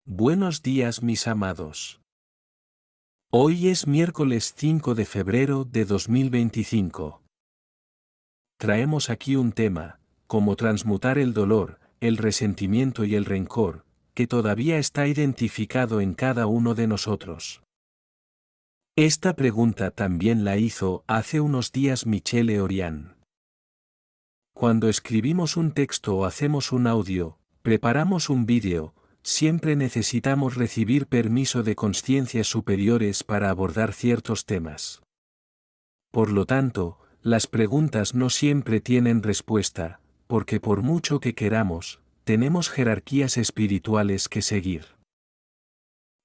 Buenos días mis amados. Hoy es miércoles 5 de febrero de 2025. Traemos aquí un tema, cómo transmutar el dolor, el resentimiento y el rencor, que todavía está identificado en cada uno de nosotros. Esta pregunta también la hizo hace unos días Michele Orián. Cuando escribimos un texto o hacemos un audio, preparamos un vídeo, siempre necesitamos recibir permiso de conciencias superiores para abordar ciertos temas. Por lo tanto, las preguntas no siempre tienen respuesta, porque por mucho que queramos, tenemos jerarquías espirituales que seguir.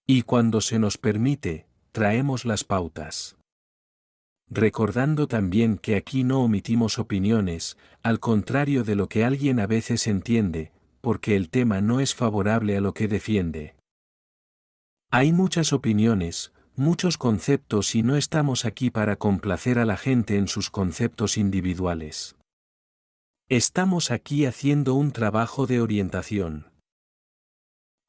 Y cuando se nos permite, traemos las pautas. Recordando también que aquí no omitimos opiniones, al contrario de lo que alguien a veces entiende, porque el tema no es favorable a lo que defiende. Hay muchas opiniones, muchos conceptos y no estamos aquí para complacer a la gente en sus conceptos individuales. Estamos aquí haciendo un trabajo de orientación.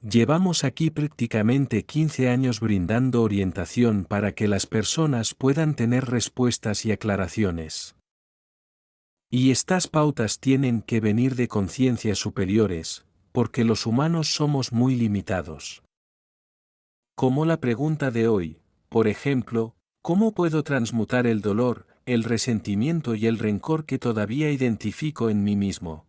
Llevamos aquí prácticamente 15 años brindando orientación para que las personas puedan tener respuestas y aclaraciones. Y estas pautas tienen que venir de conciencias superiores, porque los humanos somos muy limitados. Como la pregunta de hoy, por ejemplo, ¿cómo puedo transmutar el dolor, el resentimiento y el rencor que todavía identifico en mí mismo?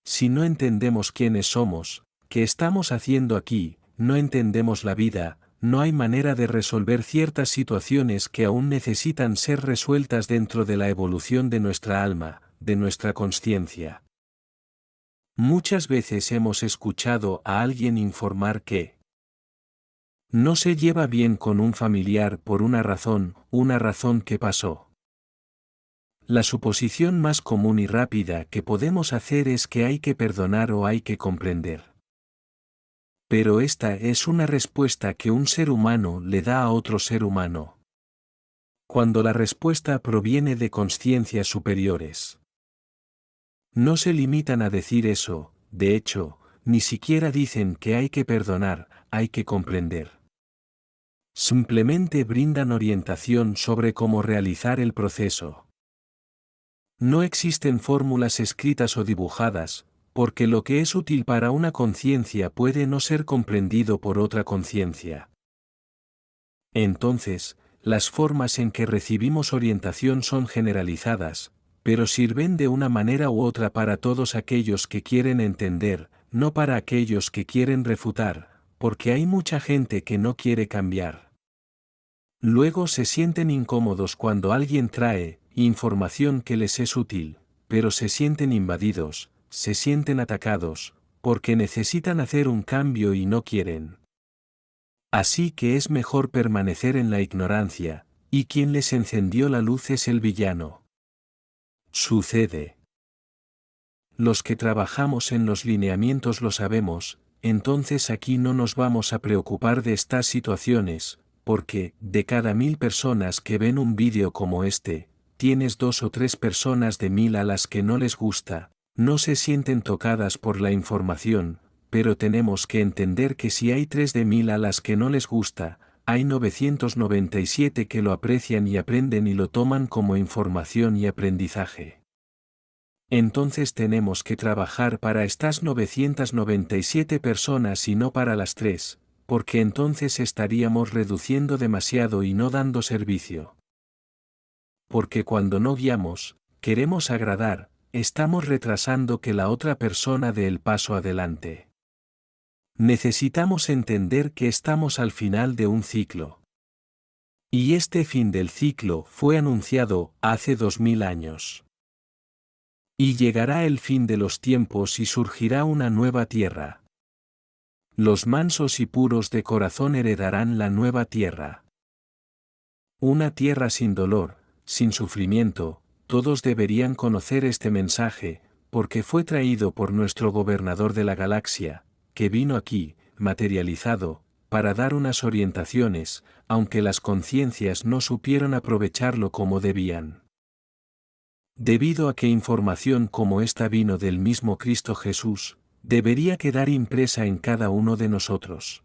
Si no entendemos quiénes somos, qué estamos haciendo aquí, no entendemos la vida, no hay manera de resolver ciertas situaciones que aún necesitan ser resueltas dentro de la evolución de nuestra alma, de nuestra consciencia. Muchas veces hemos escuchado a alguien informar que no se lleva bien con un familiar por una razón que pasó. La suposición más común y rápida que podemos hacer es que hay que perdonar o hay que comprender. Pero esta es una respuesta que un ser humano le da a otro ser humano. Cuando la respuesta proviene de conciencias superiores. No se limitan a decir eso, de hecho, ni siquiera dicen que hay que perdonar, hay que comprender. Simplemente brindan orientación sobre cómo realizar el proceso. No existen fórmulas escritas o dibujadas, porque lo que es útil para una conciencia puede no ser comprendido por otra conciencia. Entonces, las formas en que recibimos orientación son generalizadas, pero sirven de una manera u otra para todos aquellos que quieren entender, no para aquellos que quieren refutar, porque hay mucha gente que no quiere cambiar. Luego se sienten incómodos cuando alguien trae información que les es útil, pero se sienten invadidos, se sienten atacados, porque necesitan hacer un cambio y no quieren. Así que es mejor permanecer en la ignorancia, y quien les encendió la luz es el villano. Sucede. Los que trabajamos en los lineamientos lo sabemos, entonces aquí no nos vamos a preocupar de estas situaciones, porque, de cada 1000 personas que ven un vídeo como este, tienes 2 o 3 personas de 1000 a las que no les gusta, no se sienten tocadas por la información, pero tenemos que entender que si hay 3 de 1000 a las que no les gusta, hay 997 que lo aprecian y aprenden y lo toman como información y aprendizaje. Entonces tenemos que trabajar para estas 997 personas y no para las 3, porque entonces estaríamos reduciendo demasiado y no dando servicio. Porque cuando no guiamos, queremos agradar, estamos retrasando que la otra persona dé el paso adelante. Necesitamos entender que estamos al final de un ciclo. Y este fin del ciclo fue anunciado hace 2000 años. Y llegará el fin de los tiempos y surgirá una nueva tierra. Los mansos y puros de corazón heredarán la nueva tierra. Una tierra sin dolor, sin sufrimiento. Todos deberían conocer este mensaje, porque fue traído por nuestro gobernador de la galaxia, que vino aquí, materializado, para dar unas orientaciones, aunque las conciencias no supieron aprovecharlo como debían. Debido a que información como esta vino del mismo Cristo Jesús, debería quedar impresa en cada uno de nosotros.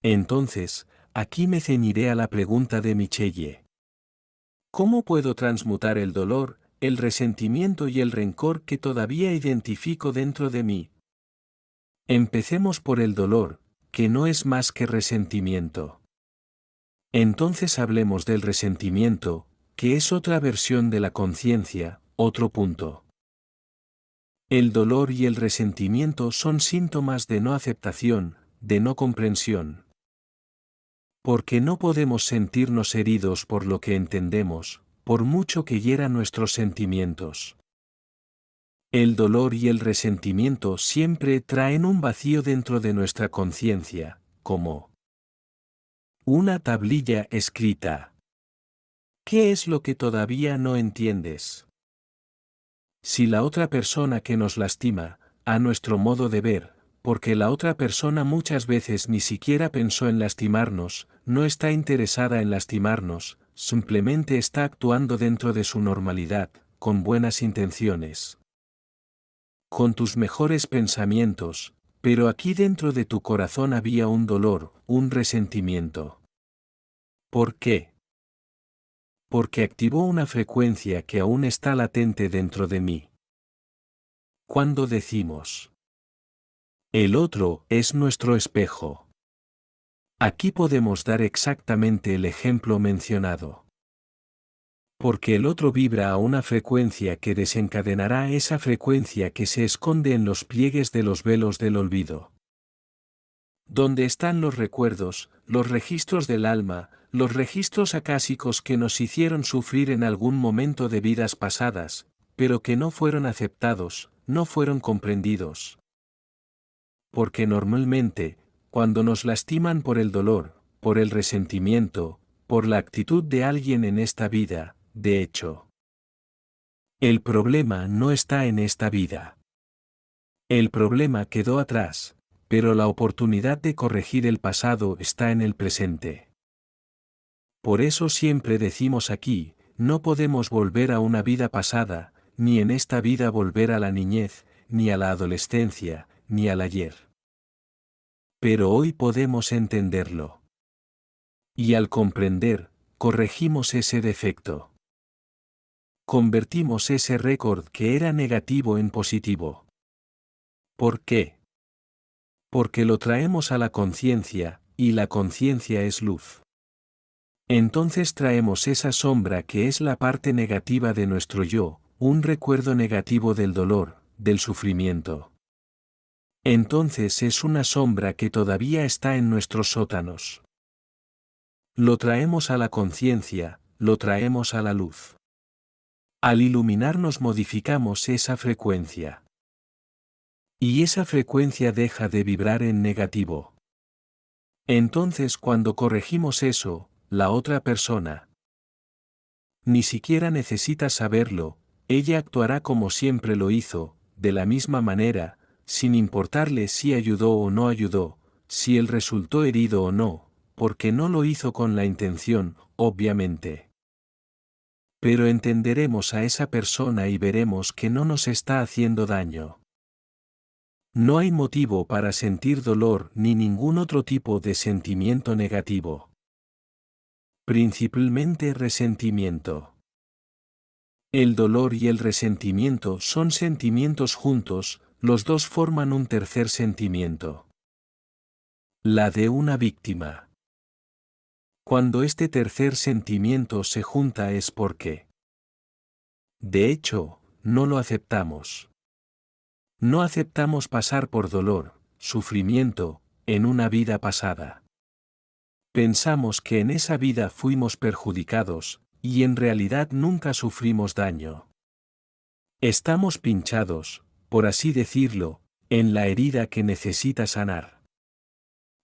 Entonces, aquí me ceñiré a la pregunta de Michelle. ¿Cómo puedo transmutar el dolor, el resentimiento y el rencor que todavía identifico dentro de mí? Empecemos por el dolor, que no es más que resentimiento. Entonces hablemos del resentimiento, que es otra versión de la conciencia, otro punto. El dolor y el resentimiento son síntomas de no aceptación, de no comprensión. Porque no podemos sentirnos heridos por lo que entendemos, por mucho que hieran nuestros sentimientos. El dolor y el resentimiento siempre traen un vacío dentro de nuestra conciencia, como una tablilla escrita. ¿Qué es lo que todavía no entiendes? Si la otra persona que nos lastima, a nuestro modo de ver, porque la otra persona muchas veces ni siquiera pensó en lastimarnos, no está interesada en lastimarnos, simplemente está actuando dentro de su normalidad, con buenas intenciones, con tus mejores pensamientos, pero aquí dentro de tu corazón había un dolor, un resentimiento. ¿Por qué? Porque activó una frecuencia que aún está latente dentro de mí. Cuando decimos, el otro es nuestro espejo. Aquí podemos dar exactamente el ejemplo mencionado. Porque el otro vibra a una frecuencia que desencadenará esa frecuencia que se esconde en los pliegues de los velos del olvido. Donde están los recuerdos, los registros del alma, los registros acásicos que nos hicieron sufrir en algún momento de vidas pasadas, pero que no fueron aceptados, no fueron comprendidos. Porque normalmente, cuando nos lastiman por el dolor, por el resentimiento, por la actitud de alguien en esta vida, de hecho, el problema no está en esta vida. El problema quedó atrás, pero la oportunidad de corregir el pasado está en el presente. Por eso siempre decimos aquí, no podemos volver a una vida pasada, ni en esta vida volver a la niñez, ni a la adolescencia, ni al ayer. Pero hoy podemos entenderlo. Y al comprender, corregimos ese defecto. Convertimos ese récord que era negativo en positivo. ¿Por qué? Porque lo traemos a la conciencia, y la conciencia es luz. Entonces traemos esa sombra que es la parte negativa de nuestro yo, un recuerdo negativo del dolor, del sufrimiento. Entonces es una sombra que todavía está en nuestros sótanos. Lo traemos a la conciencia, lo traemos a la luz. Al iluminarnos modificamos esa frecuencia. Y esa frecuencia deja de vibrar en negativo. Entonces cuando corregimos eso, la otra persona ni siquiera necesita saberlo, ella actuará como siempre lo hizo, de la misma manera, sin importarle si ayudó o no ayudó, si él resultó herido o no, porque no lo hizo con la intención, obviamente. Pero entenderemos a esa persona y veremos que no nos está haciendo daño. No hay motivo para sentir dolor ni ningún otro tipo de sentimiento negativo. Principalmente resentimiento. El dolor y el resentimiento son sentimientos juntos, los dos forman un tercer sentimiento. La de una víctima. Cuando este tercer sentimiento se junta es porque, de hecho, no lo aceptamos. No aceptamos pasar por dolor, sufrimiento, en una vida pasada. Pensamos que en esa vida fuimos perjudicados, y en realidad nunca sufrimos daño. Estamos pinchados, por así decirlo, en la herida que necesita sanar.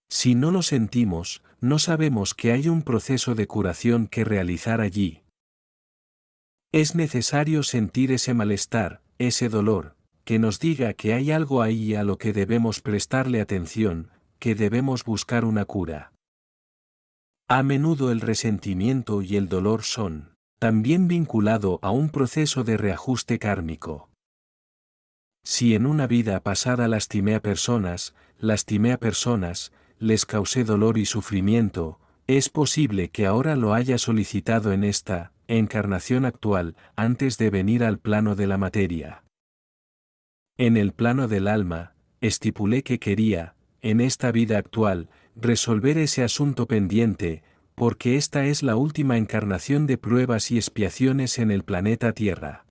Si no lo sentimos, no sabemos que hay un proceso de curación que realizar allí. Es necesario sentir ese malestar, ese dolor, que nos diga que hay algo ahí a lo que debemos prestarle atención, que debemos buscar una cura. A menudo el resentimiento y el dolor son también vinculado a un proceso de reajuste kármico. Si en una vida pasada lastimé a personas, les causé dolor y sufrimiento, es posible que ahora lo haya solicitado en esta encarnación actual, antes de venir al plano de la materia. En el plano del alma, estipulé que quería, en esta vida actual, resolver ese asunto pendiente, porque esta es la última encarnación de pruebas y expiaciones en el planeta Tierra.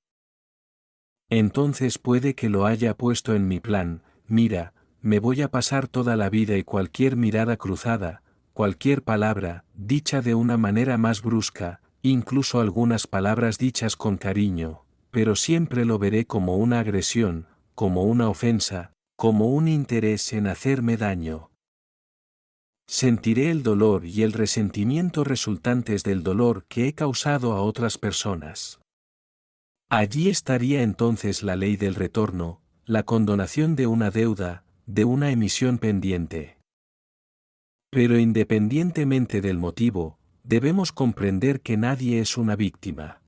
Entonces puede que lo haya puesto en mi plan: mira, me voy a pasar toda la vida y cualquier mirada cruzada, cualquier palabra, dicha de una manera más brusca, incluso algunas palabras dichas con cariño, pero siempre lo veré como una agresión, como una ofensa, como un interés en hacerme daño. Sentiré el dolor y el resentimiento resultantes del dolor que he causado a otras personas. Allí estaría entonces la ley del retorno, la condonación de una deuda, de una emisión pendiente. Pero independientemente del motivo, debemos comprender que nadie es una víctima.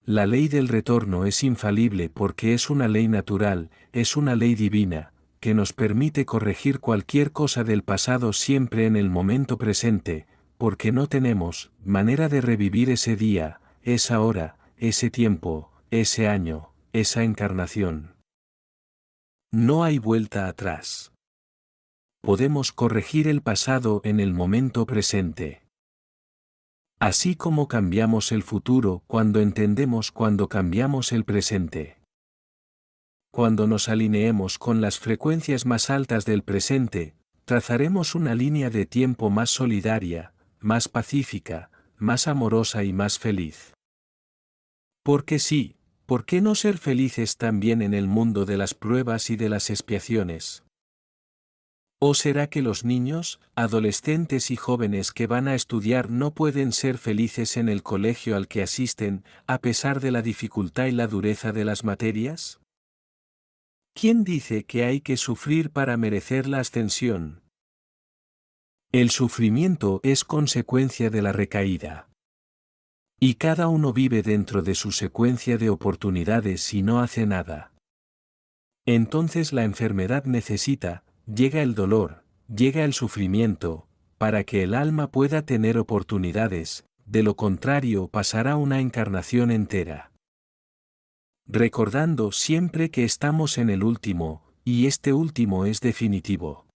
La ley del retorno es infalible porque es una ley natural, es una ley divina, que nos permite corregir cualquier cosa del pasado siempre en el momento presente, porque no tenemos manera de revivir ese día, esa hora, ese tiempo, ese año, esa encarnación. No hay vuelta atrás. Podemos corregir el pasado en el momento presente. Así como cambiamos el futuro cuando cambiamos el presente. Cuando nos alineemos con las frecuencias más altas del presente, trazaremos una línea de tiempo más solidaria, más pacífica, más amorosa y más feliz. Porque sí, ¿por qué no ser felices también en el mundo de las pruebas y de las expiaciones? ¿O será que los niños, adolescentes y jóvenes que van a estudiar no pueden ser felices en el colegio al que asisten, a pesar de la dificultad y la dureza de las materias? ¿Quién dice que hay que sufrir para merecer la ascensión? El sufrimiento es consecuencia de la recaída. Y cada uno vive dentro de su secuencia de oportunidades y no hace nada. Entonces la enfermedad llega el dolor, llega el sufrimiento, para que el alma pueda tener oportunidades, de lo contrario pasará una encarnación entera. Recordando siempre que estamos en el último, y este último es definitivo.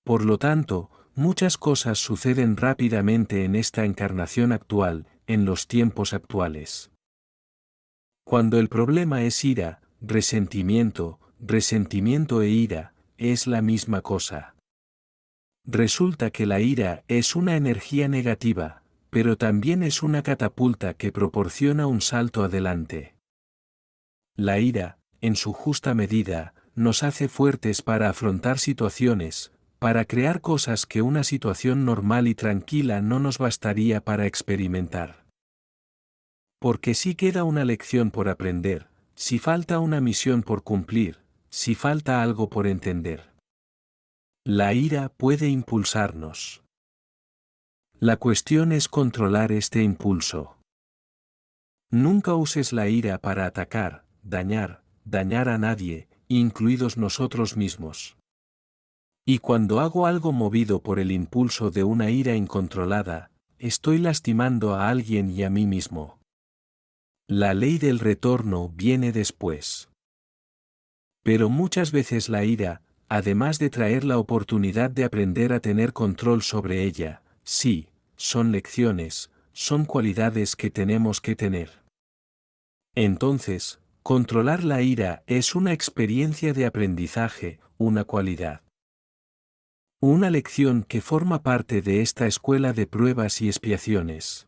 Por lo tanto, muchas cosas suceden rápidamente en esta encarnación actual, en los tiempos actuales. Cuando el problema es ira, resentimiento e ira, es la misma cosa. Resulta que la ira es una energía negativa, pero también es una catapulta que proporciona un salto adelante. La ira, en su justa medida, nos hace fuertes para afrontar situaciones, para crear cosas que una situación normal y tranquila no nos bastaría para experimentar. Porque si queda una lección por aprender, si falta una misión por cumplir, si falta algo por entender. La ira puede impulsarnos. La cuestión es controlar este impulso. Nunca uses la ira para atacar, dañar a nadie, incluidos nosotros mismos. Y cuando hago algo movido por el impulso de una ira incontrolada, estoy lastimando a alguien y a mí mismo. La ley del retorno viene después. Pero muchas veces la ira, además de traer la oportunidad de aprender a tener control sobre ella, sí, son lecciones, son cualidades que tenemos que tener. Entonces, controlar la ira es una experiencia de aprendizaje, una cualidad. Una lección que forma parte de esta escuela de pruebas y expiaciones.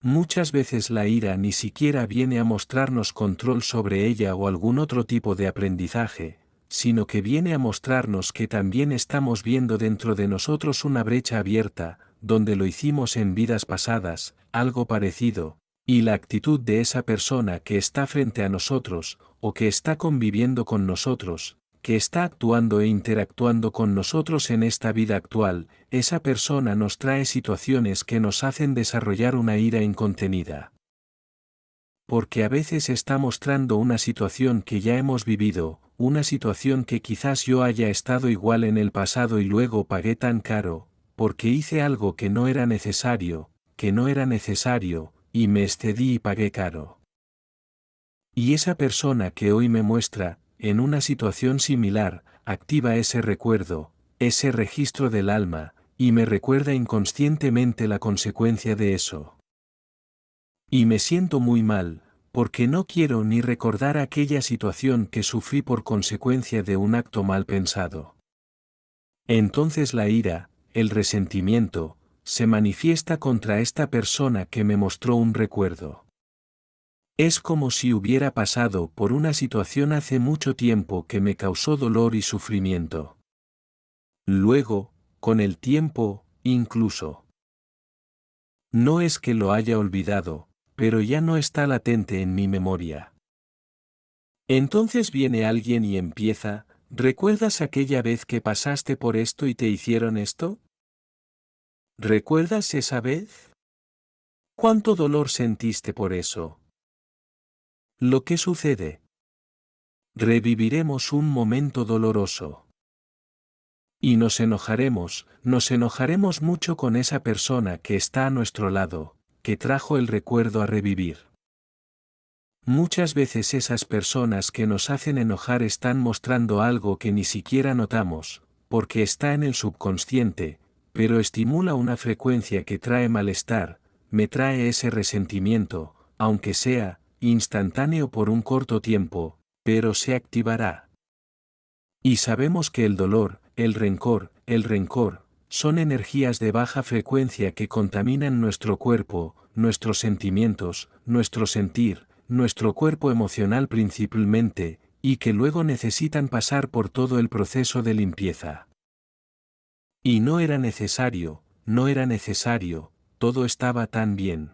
Muchas veces la ira ni siquiera viene a mostrarnos control sobre ella o algún otro tipo de aprendizaje, sino que viene a mostrarnos que también estamos viendo dentro de nosotros una brecha abierta, donde lo hicimos en vidas pasadas, algo parecido, y la actitud de esa persona que está frente a nosotros, o que está conviviendo con nosotros, que está actuando e interactuando con nosotros en esta vida actual, esa persona nos trae situaciones que nos hacen desarrollar una ira incontenida. porque a veces está mostrando una situación que ya hemos vivido, una situación que quizás yo haya estado igual en el pasado y luego pagué tan caro, porque hice algo que no era necesario, y me excedí y pagué caro. Y esa persona que hoy me muestra, en una situación similar, activa ese recuerdo, ese registro del alma, y me recuerda inconscientemente la consecuencia de eso. Y me siento muy mal, porque no quiero ni recordar aquella situación que sufrí por consecuencia de un acto mal pensado. Entonces la ira, el resentimiento, se manifiesta contra esta persona que me mostró un recuerdo. Es como si hubiera pasado por una situación hace mucho tiempo que me causó dolor y sufrimiento. Luego, con el tiempo, incluso. No es que lo haya olvidado, pero ya no está latente en mi memoria. Entonces viene alguien y empieza, ¿recuerdas aquella vez que pasaste por esto y te hicieron esto? ¿Recuerdas esa vez? ¿Cuánto dolor sentiste por eso? ¿Lo que sucede? Reviviremos un momento doloroso. Y nos enojaremos mucho con esa persona que está a nuestro lado, que trajo el recuerdo a revivir. Muchas veces esas personas que nos hacen enojar están mostrando algo que ni siquiera notamos, porque está en el subconsciente, pero estimula una frecuencia que trae malestar, me trae ese resentimiento, aunque sea instantáneo por un corto tiempo, pero se activará. Y sabemos que el dolor, el rencor, son energías de baja frecuencia que contaminan nuestro cuerpo, nuestros sentimientos, nuestro sentir, nuestro cuerpo emocional principalmente, y que luego necesitan pasar por todo el proceso de limpieza. Y no era necesario, todo estaba tan bien.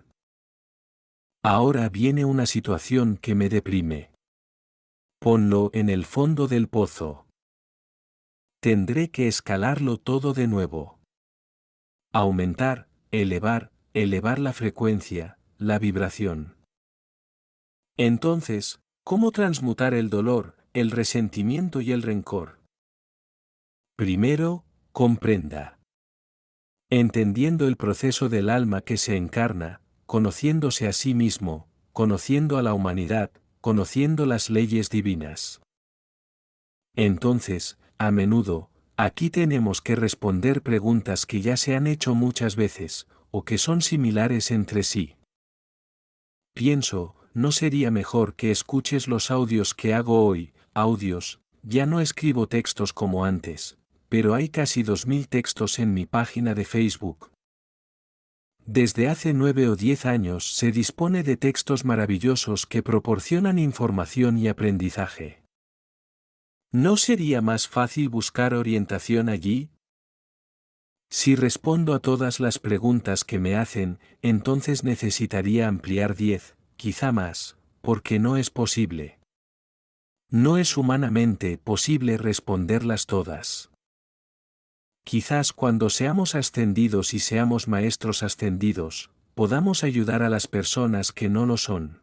Ahora viene una situación que me deprime. Ponlo en el fondo del pozo. Tendré que escalarlo todo de nuevo. Aumentar, elevar la frecuencia, la vibración. Entonces, ¿cómo transmutar el dolor, el resentimiento y el rencor? Primero, comprenda. Entendiendo el proceso del alma que se encarna, conociéndose a sí mismo, conociendo a la humanidad, conociendo las leyes divinas. Entonces, a menudo, aquí tenemos que responder preguntas que ya se han hecho muchas veces, o que son similares entre sí. Pienso, ¿no sería mejor que escuches los audios que hago hoy? Audios, ya no escribo textos como antes, pero hay casi 2000 textos en mi página de Facebook. Desde hace 9 o 10 años se dispone de textos maravillosos que proporcionan información y aprendizaje. ¿No sería más fácil buscar orientación allí? Si respondo a todas las preguntas que me hacen, entonces necesitaría ampliar 10, quizá más, porque no es posible. No es humanamente posible responderlas todas. Quizás cuando seamos ascendidos y seamos maestros ascendidos, podamos ayudar a las personas que no lo son.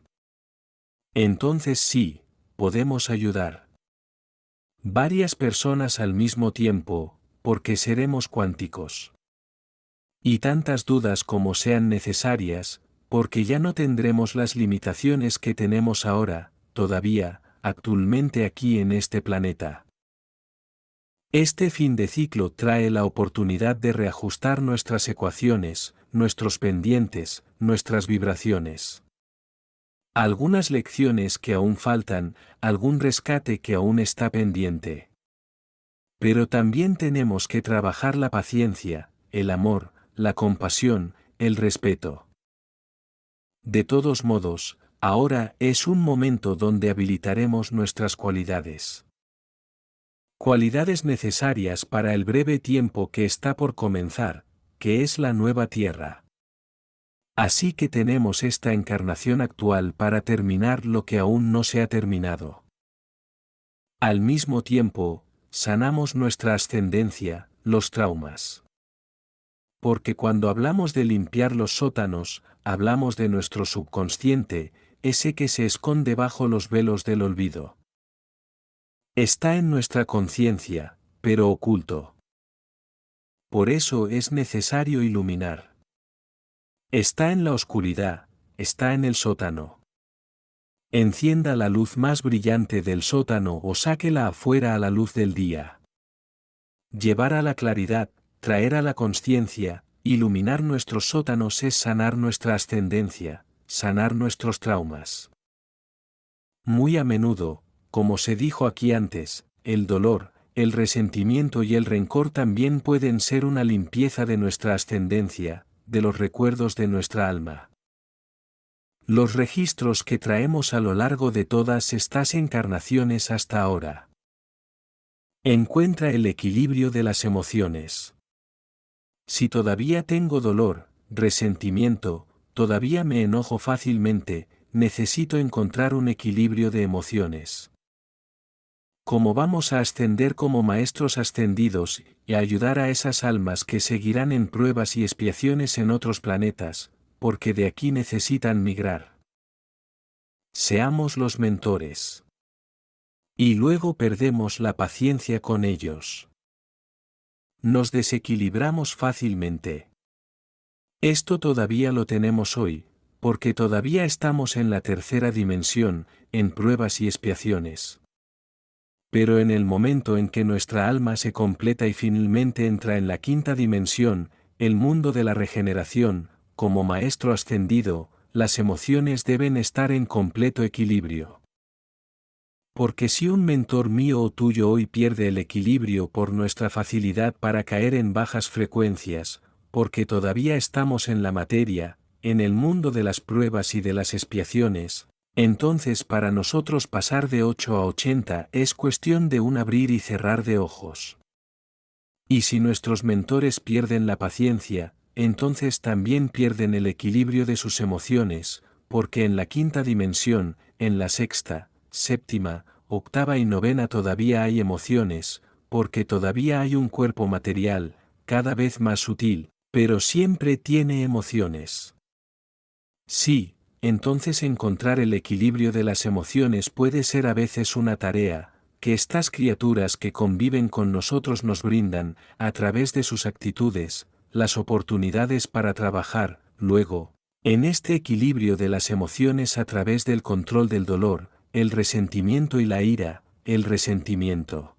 Entonces sí, podemos ayudar. Varias personas al mismo tiempo, porque seremos cuánticos. Y tantas dudas como sean necesarias, porque ya no tendremos las limitaciones que tenemos ahora, todavía, actualmente aquí en este planeta. Este fin de ciclo trae la oportunidad de reajustar nuestras ecuaciones, nuestros pendientes, nuestras vibraciones. Algunas lecciones que aún faltan, algún rescate que aún está pendiente. Pero también tenemos que trabajar la paciencia, el amor, la compasión, el respeto. De todos modos, ahora es un momento donde habilitaremos nuestras cualidades. Cualidades necesarias para el breve tiempo que está por comenzar, que es la nueva tierra. Así que tenemos esta encarnación actual para terminar lo que aún no se ha terminado. Al mismo tiempo, sanamos nuestra ascendencia, los traumas. Porque cuando hablamos de limpiar los sótanos, hablamos de nuestro subconsciente, ese que se esconde bajo los velos del olvido. Está en nuestra conciencia, pero oculto. Por eso es necesario iluminar. Está en la oscuridad, está en el sótano. Encienda la luz más brillante del sótano o sáquela afuera a la luz del día. Llevar a la claridad, traer a la consciencia, iluminar nuestros sótanos es sanar nuestra ascendencia, sanar nuestros traumas. Muy a menudo, como se dijo aquí antes, el dolor, el resentimiento y el rencor también pueden ser una limpieza de nuestra ascendencia, de los recuerdos de nuestra alma. Los registros que traemos a lo largo de todas estas encarnaciones hasta ahora. Encuentra el equilibrio de las emociones. Si todavía tengo dolor, resentimiento, todavía me enojo fácilmente, necesito encontrar un equilibrio de emociones. ¿Cómo vamos a ascender como maestros ascendidos y a ayudar a esas almas que seguirán en pruebas y expiaciones en otros planetas, porque de aquí necesitan migrar? Seamos los mentores. Y luego perdemos la paciencia con ellos. Nos desequilibramos fácilmente. Esto todavía lo tenemos hoy, porque todavía estamos en la tercera dimensión, en pruebas y expiaciones. Pero en el momento en que nuestra alma se completa y finalmente entra en la quinta dimensión, el mundo de la regeneración, como maestro ascendido, las emociones deben estar en completo equilibrio. Porque si un mentor mío o tuyo hoy pierde el equilibrio por nuestra facilidad para caer en bajas frecuencias, porque todavía estamos en la materia, en el mundo de las pruebas y de las expiaciones, entonces para nosotros pasar de 8 a 80 es cuestión de un abrir y cerrar de ojos. Y si nuestros mentores pierden la paciencia, entonces también pierden el equilibrio de sus emociones, porque en la quinta dimensión, en la sexta, séptima, octava y novena todavía hay emociones, porque todavía hay un cuerpo material, cada vez más sutil, pero siempre tiene emociones. Sí, entonces encontrar el equilibrio de las emociones puede ser a veces una tarea, que estas criaturas que conviven con nosotros nos brindan, a través de sus actitudes, las oportunidades para trabajar, luego, en este equilibrio de las emociones a través del control del dolor, el resentimiento y la ira, el resentimiento.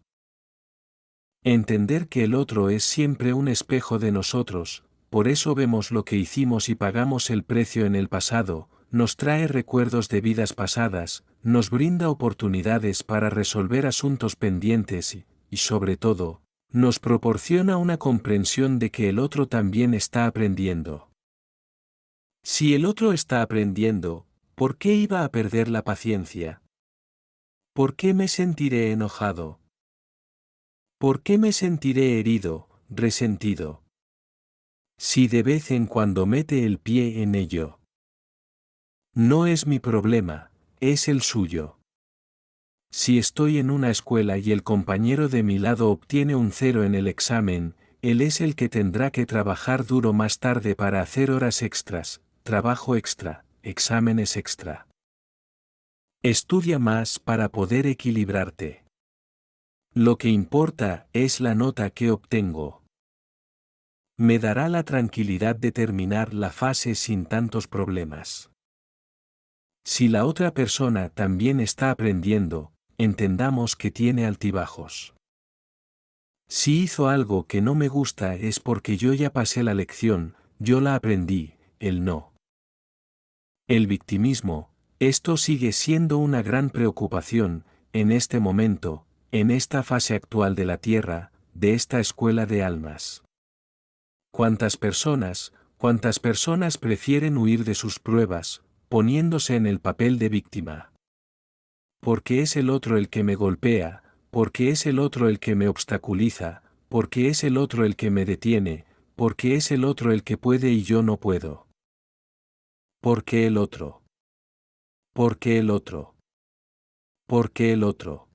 Entender que el otro es siempre un espejo de nosotros, por eso vemos lo que hicimos y pagamos el precio en el pasado, nos trae recuerdos de vidas pasadas, nos brinda oportunidades para resolver asuntos pendientes y sobre todo, nos proporciona una comprensión de que el otro también está aprendiendo. Si el otro está aprendiendo, ¿por qué iba a perder la paciencia? ¿Por qué me sentiré enojado? ¿Por qué me sentiré herido, resentido? Si de vez en cuando mete el pie en ello. No es mi problema, es el suyo. Si estoy en una escuela y el compañero de mi lado obtiene un 0 en el examen, él es el que tendrá que trabajar duro más tarde para hacer horas extras, trabajo extra, exámenes extra. Estudia más para poder equilibrarte. Lo que importa es la nota que obtengo. Me dará la tranquilidad de terminar la fase sin tantos problemas. Si la otra persona también está aprendiendo, entendamos que tiene altibajos. Si hizo algo que no me gusta es porque yo ya pasé la lección, yo la aprendí, él no. El victimismo, esto sigue siendo una gran preocupación, en este momento, en esta fase actual de la Tierra, de esta escuela de almas. ¿Cuántas personas prefieren huir de sus pruebas, poniéndose en el papel de víctima? Porque es el otro el que me golpea, porque es el otro el que me obstaculiza, porque es el otro el que me detiene, porque es el otro el que puede y yo no puedo. ¿Por qué el otro? ¿Por qué el otro? ¿Por qué el otro?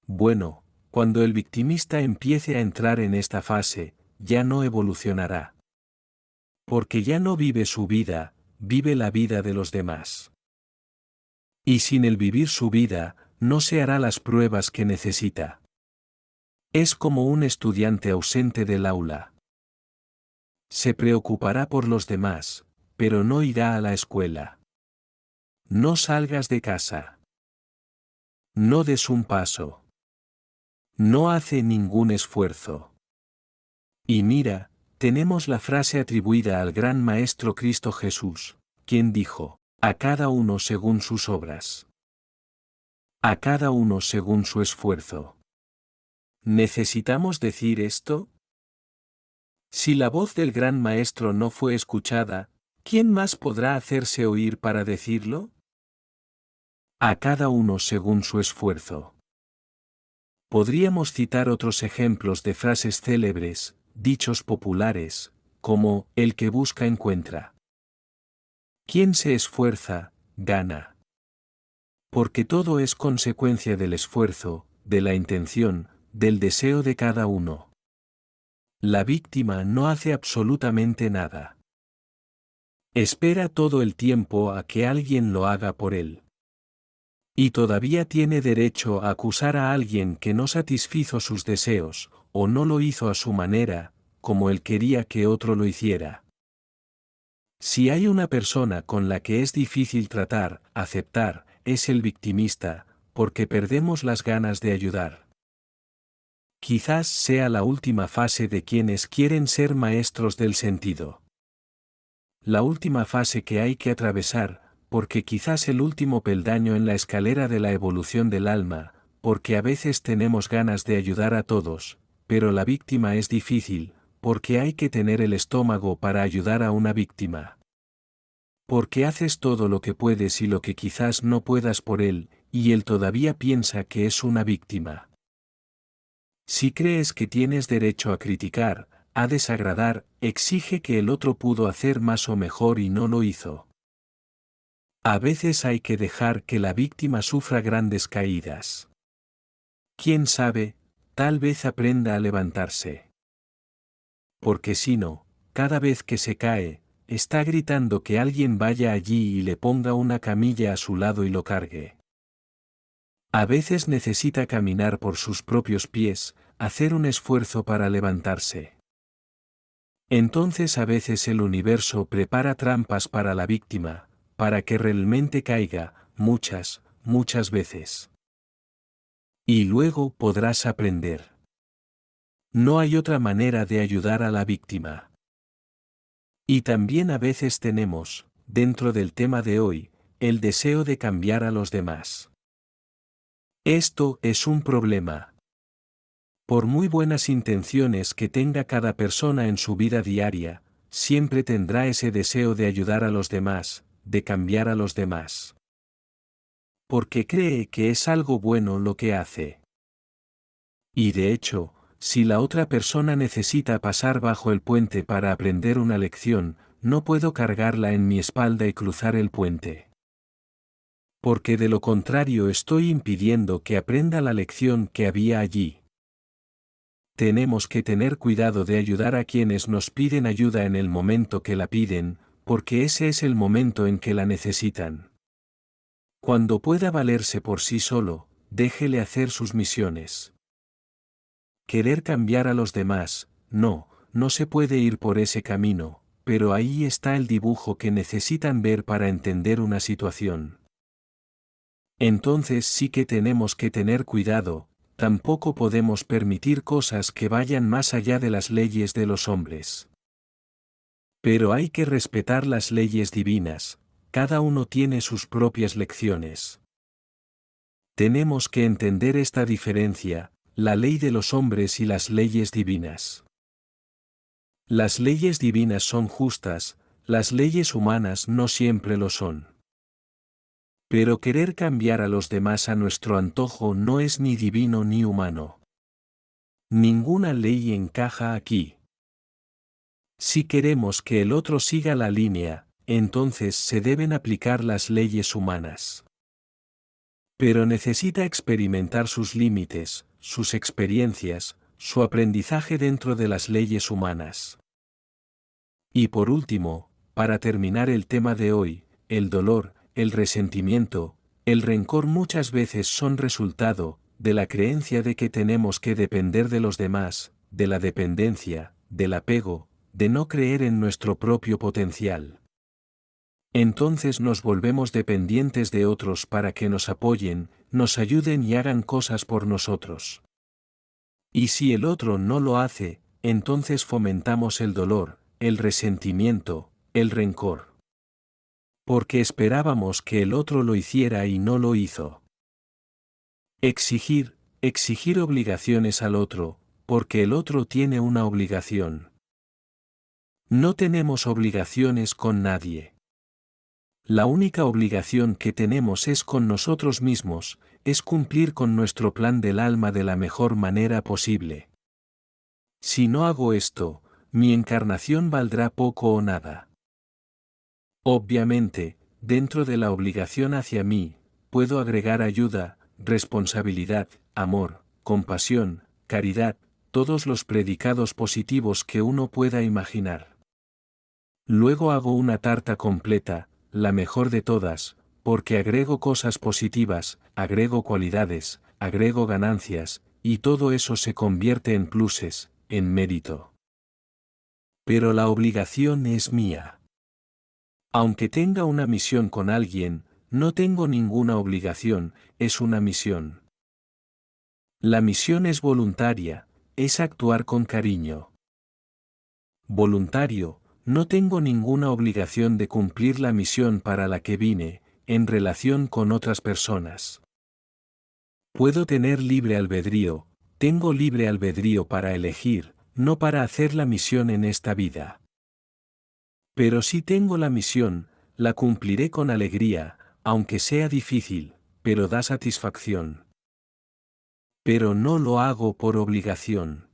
Bueno, cuando el victimista empiece a entrar en esta fase, ya no evolucionará. Porque ya no vive su vida, vive la vida de los demás. Y sin el vivir su vida, no se hará las pruebas que necesita. Es como un estudiante ausente del aula. Se preocupará por los demás, pero no irá a la escuela. No salgas de casa. No des un paso. No hace ningún esfuerzo. Y mira, tenemos la frase atribuida al gran Maestro Cristo Jesús, quien dijo, a cada uno según sus obras. A cada uno según su esfuerzo. ¿Necesitamos decir esto? Si la voz del gran Maestro no fue escuchada, ¿quién más podrá hacerse oír para decirlo? A cada uno según su esfuerzo. Podríamos citar otros ejemplos de frases célebres, dichos populares, como, el que busca encuentra. Quien se esfuerza, gana. Porque todo es consecuencia del esfuerzo, de la intención, del deseo de cada uno. La víctima no hace absolutamente nada. Espera todo el tiempo a que alguien lo haga por él. Y todavía tiene derecho a acusar a alguien que no satisfizo sus deseos, o no lo hizo a su manera, como él quería que otro lo hiciera. Si hay una persona con la que es difícil tratar, aceptar, es el victimista, porque perdemos las ganas de ayudar. Quizás sea la última fase de quienes quieren ser maestros del sentido. La última fase que hay que atravesar, porque quizás el último peldaño en la escalera de la evolución del alma, porque a veces tenemos ganas de ayudar a todos, pero la víctima es difícil, porque hay que tener el estómago para ayudar a una víctima. Porque haces todo lo que puedes y lo que quizás no puedas por él, y él todavía piensa que es una víctima. Si crees que tienes derecho a criticar, a desagradar, exige que el otro pudo hacer más o mejor y no lo hizo. A veces hay que dejar que la víctima sufra grandes caídas. Quién sabe, tal vez aprenda a levantarse. Porque si no, cada vez que se cae, está gritando que alguien vaya allí y le ponga una camilla a su lado y lo cargue. A veces necesita caminar por sus propios pies, hacer un esfuerzo para levantarse. Entonces a veces el universo prepara trampas para la víctima, para que realmente caiga, muchas veces. Y luego podrás aprender. No hay otra manera de ayudar a la víctima. Y también a veces tenemos, dentro del tema de hoy, el deseo de cambiar a los demás. Esto es un problema. Por muy buenas intenciones que tenga cada persona en su vida diaria, siempre tendrá ese deseo de ayudar a los demás, de cambiar a los demás. Porque cree que es algo bueno lo que hace. Y de hecho, si la otra persona necesita pasar bajo el puente para aprender una lección, no puedo cargarla en mi espalda y cruzar el puente. Porque de lo contrario estoy impidiendo que aprenda la lección que había allí. Tenemos que tener cuidado de ayudar a quienes nos piden ayuda en el momento que la piden, porque ese es el momento en que la necesitan. Cuando pueda valerse por sí solo, déjele hacer sus misiones. Querer cambiar a los demás, no se puede ir por ese camino, pero ahí está el dibujo que necesitan ver para entender una situación. Entonces sí que tenemos que tener cuidado, tampoco podemos permitir cosas que vayan más allá de las leyes de los hombres. Pero hay que respetar las leyes divinas, cada uno tiene sus propias lecciones. Tenemos que entender esta diferencia, la ley de los hombres y las leyes divinas. Las leyes divinas son justas, las leyes humanas no siempre lo son. Pero querer cambiar a los demás a nuestro antojo no es ni divino ni humano. Ninguna ley encaja aquí. Si queremos que el otro siga la línea, entonces se deben aplicar las leyes humanas. Pero necesita experimentar sus límites, sus experiencias, su aprendizaje dentro de las leyes humanas. Y por último, para terminar el tema de hoy, el dolor, el resentimiento, El rencor muchas veces son resultado de la creencia de que tenemos que depender de los demás, de la dependencia, del apego, de no creer en nuestro propio potencial. Entonces nos volvemos dependientes de otros para que nos apoyen, nos ayuden y hagan cosas por nosotros. Y si el otro no lo hace, entonces fomentamos el dolor, el resentimiento, el rencor. Porque esperábamos que el otro lo hiciera y no lo hizo. Exigir obligaciones al otro, porque el otro tiene una obligación. No tenemos obligaciones con nadie. La única obligación que tenemos es con nosotros mismos, es cumplir con nuestro plan del alma de la mejor manera posible. Si no hago esto, mi encarnación valdrá poco o nada. Obviamente, dentro de la obligación hacia mí, puedo agregar ayuda, responsabilidad, amor, compasión, caridad, todos los predicados positivos que uno pueda imaginar. Luego hago una tarta completa, la mejor de todas, porque agrego cosas positivas, agrego cualidades, agrego ganancias, y todo eso se convierte en pluses, en mérito. Pero la obligación es mía. Aunque tenga una misión con alguien, no tengo ninguna obligación, es una misión. La misión es voluntaria, es actuar con cariño. Voluntario, no tengo ninguna obligación de cumplir la misión para la que vine, en relación con otras personas. Puedo tener libre albedrío, tengo libre albedrío para elegir, no para hacer la misión en esta vida. Pero si tengo la misión, la cumpliré con alegría, aunque sea difícil, pero da satisfacción. Pero no lo hago por obligación.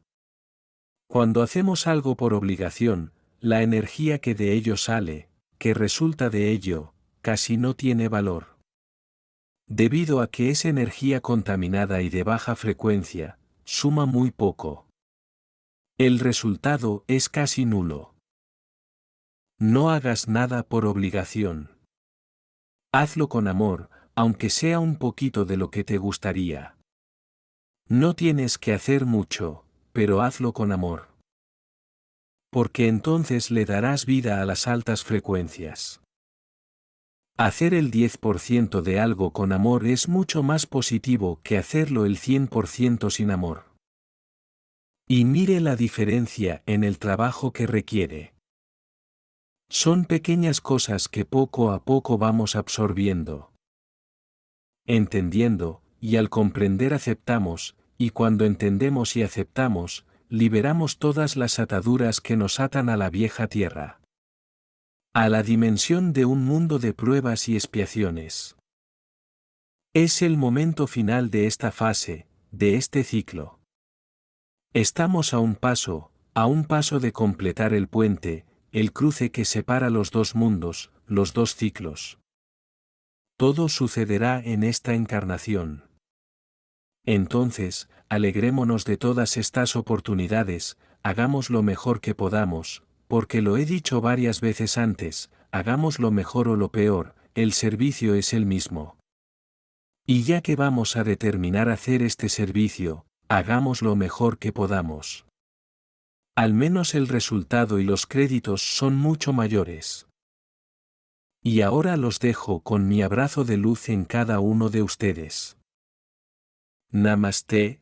Cuando hacemos algo por obligación, la energía que de ello sale, que resulta de ello, casi no tiene valor. Debido a que es energía contaminada y de baja frecuencia, suma muy poco. El resultado es casi nulo. No hagas nada por obligación. Hazlo con amor, aunque sea un poquito de lo que te gustaría. No tienes que hacer mucho, pero hazlo con amor. Porque entonces le darás vida a las altas frecuencias. Hacer el 10% de algo con amor es mucho más positivo que hacerlo el 100% sin amor. Y mire la diferencia en el trabajo que requiere. Son pequeñas cosas que poco a poco vamos absorbiendo. Entendiendo, y al comprender aceptamos, y cuando entendemos y aceptamos, liberamos todas las ataduras que nos atan a la vieja tierra. A la dimensión de un mundo de pruebas y expiaciones. Es el momento final de esta fase, de este ciclo. Estamos a un paso de completar el puente, el cruce que separa los dos mundos, los dos ciclos. Todo sucederá en esta encarnación. Entonces, alegrémonos de todas estas oportunidades, hagamos lo mejor que podamos, porque lo he dicho varias veces antes, hagamos lo mejor o lo peor, el servicio es el mismo. Y ya que vamos a determinar hacer este servicio, hagamos lo mejor que podamos. Al menos el resultado y los créditos son mucho mayores. Y ahora los dejo con mi abrazo de luz en cada uno de ustedes. Namaste,